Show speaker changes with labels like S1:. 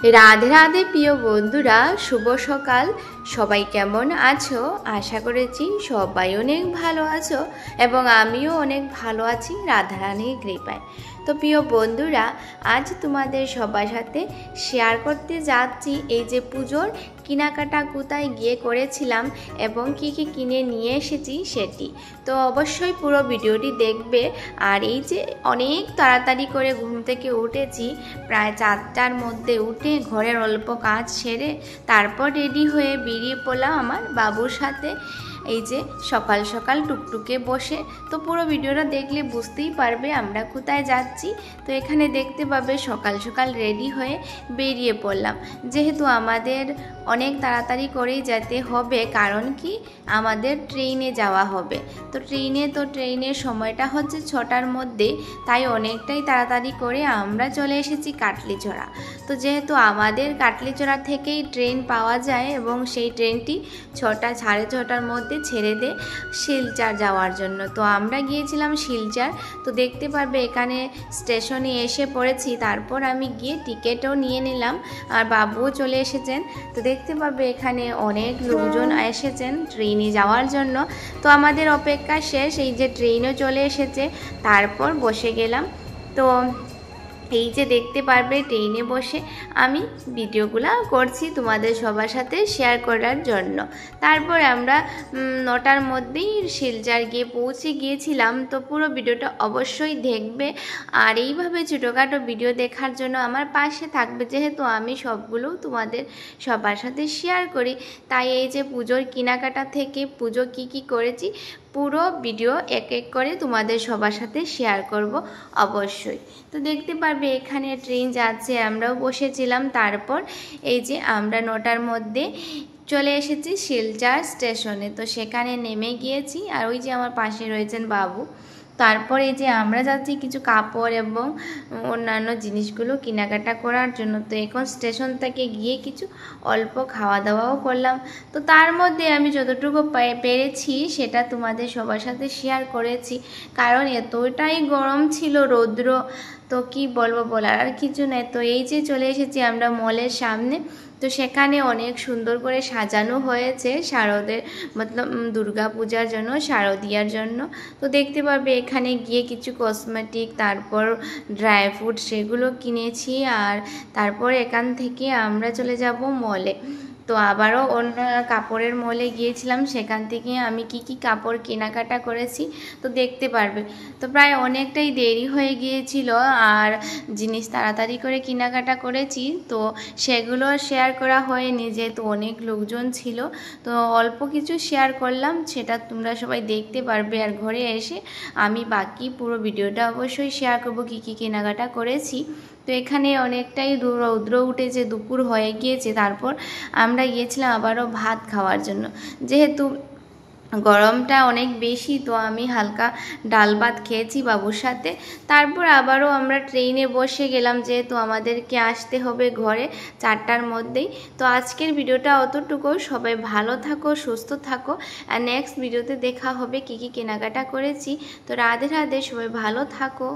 S1: রাধে রাধে প্রিয় বন্ধুরা, শুভ সকাল। সবাই কেমন আছো? আশা করেছি সবাই অনেক ভালো আছো এবং আমিও অনেক ভালো আছি রাধারানীর কৃপায়। তো প্রিয় বন্ধুরা, আজ তোমাদের সবার সাথে শেয়ার করতে যাচ্ছি এই যে পুজোর কেনাকাটা কোথায় গিয়ে করেছিলাম এবং কি কি কিনে নিয়ে এসেছি সেটি। তো অবশ্যই পুরো ভিডিওটি দেখবে। আর এই যে অনেক তাড়াতাড়ি করে ঘুম থেকে উঠেছি, প্রায় 4টার মধ্যে উঠে ঘরের অল্প কাজ সেরে তারপর রেডি হয়ে বেরিয়ে পড়লাম আমার বাবুর সাথে এই যে সকাল সকাল টুকটুকে বসে। তো পুরো ভিডিওটা দেখলে বুঝতেই পারবে আমরা কোথায় যাচ্ছি। তো এখানে দেখতে পাবে সকাল সকাল রেডি হয়ে বেরিয়ে পড়লাম, যেহেতু আমাদের অনেক তাড়াতাড়ি করেই যেতে হবে, কারণ কি আমাদের ট্রেনে যাওয়া হবে। তো ট্রেনের সময়টা হচ্ছে 6টার মধ্যে, তাই অনেকটাই তাড়াতাড়ি করে আমরা চলে এসেছি কাটলিছড়া। তো যেহেতু আমাদের কাটলিছড়া থেকেই ট্রেন পাওয়া যায় এবং সেই ট্রেনটি 6টা সাড়ে 6টার মধ্যে ছেড়ে দে শিলচর যাওয়ার জন্য। তো আমরা গিয়েছিলাম শিলচর। তো দেখতে পারবে এখানে স্টেশনে এসে পড়েছি, তারপর আমি গিয়ে টিকিটও নিয়ে নিলাম আর বাবুও চলে এসেছেন। তো দেখতে পাবে এখানে অনেক লোকজন এসেছেন ট্রেনে যাওয়ার জন্য। তো আমাদের অপেক্ষা শেষ, এই যে ট্রেনও চলে এসেছে, তারপর বসে গেলাম। তো এই যে দেখতে পারবে ট্রেনে বসে আমি ভিডিওগুলো করছি তোমাদের সবার সাথে শেয়ার করার জন্য। তারপর আমরা 9টার মধ্যেই শিলচর গিয়ে পৌঁছে গিয়েছিলাম। তো পুরো ভিডিওটা অবশ্যই দেখবে আর এইভাবে ছোটোখাটো ভিডিও দেখার জন্য আমার পাশে থাকবে, যেহেতু আমি সবগুলো তোমাদের সবার সাথে শেয়ার করি। তাই এই যে পুজোর কেনাকাটা থেকে পুজো কি করেছি পুরো ভিডিও এক এক করে তোমাদের সবার সাথে শেয়ার করব অবশ্যই। তো দেখতে পারবে এখানে ট্রেন যাচ্ছে, আমরাও বসেছিলাম। তারপর এই যে আমরা 9টার মধ্যে চলে এসেছি শিলচর স্টেশনে। তো সেখানে নেমে গিয়েছি আর ওই যে আমার পাশে রয়েছেন বাবু। তারপর এই যে আমরা যাচ্ছি কিছু কাপড় এবং অন্যান্য জিনিসগুলো কেনাকাটা করার জন্য। তো এখন স্টেশন থেকে গিয়ে কিছু অল্প খাওয়া দাওয়াও করলাম। তো তার মধ্যে আমি যতটুকু পেরেছি সেটা তোমাদের সবার সাথে শেয়ার করেছি, কারণ এতটাই গরম ছিল, রৌদ্র, তো কি বলবো, বলার আর কিছু নেই। তো এই যে চলে এসেছি আমরা মলের সামনে। তো সেখানে অনেক সুন্দর করে সাজানো হয়েছে শারদের মতলব দুর্গা পূজার জন্য, শারদিয়ার জন্য। তো দেখতে পারবে এখানে গিয়ে কিছু কসমেটিক, তারপর ড্রাই ফ্রুট সেগুলো কিনেছি। আর তারপর এখান থেকে আমরা চলে যাব মলে। তো আবারও অন্য কাপড়ের মলে গিয়েছিলাম, সেখান থেকে আমি কি কাপড় কেনাকাটা করেছি তো দেখতে পারবে। তো প্রায় অনেকটাই দেরি হয়ে গিয়েছিল আর জিনিস তাড়াতাড়ি করে কেনাকাটা করেছি, তো সেগুলো শেয়ার করা হয়নি যেহেতু অনেক লোকজন ছিল। তো অল্প কিছু শেয়ার করলাম, সেটা তোমরা সবাই দেখতে পারবে। আর ঘরে এসে আমি বাকি পুরো ভিডিওটা অবশ্যই শেয়ার করবো কি কেনাকাটা করেছি। তো এখানে অনেকটাই রৌদ্র উঠেছে, দুপুর হয়ে গিয়েছে। তারপর আমরা গিয়েছিলাম আবারও ভাত খাওয়ার জন্য, যেহেতু গরমটা অনেক বেশি। তো আমি হালকা ডাল ভাত খেয়েছি বাবুর সাথে। তারপর আবারও আমরা ট্রেনে বসে গেলাম, যেহেতু আমাদেরকে আসতে হবে ঘরে 4টার মধ্যেই। তো আজকের ভিডিওটা অতটুকু। সবাই ভালো থাকো, সুস্থ থাকো, আর নেক্সট ভিডিওতে দেখা হবে কি কেনাকাটা করেছি। তো রাধে রাধে, সবাই ভালো থাকো।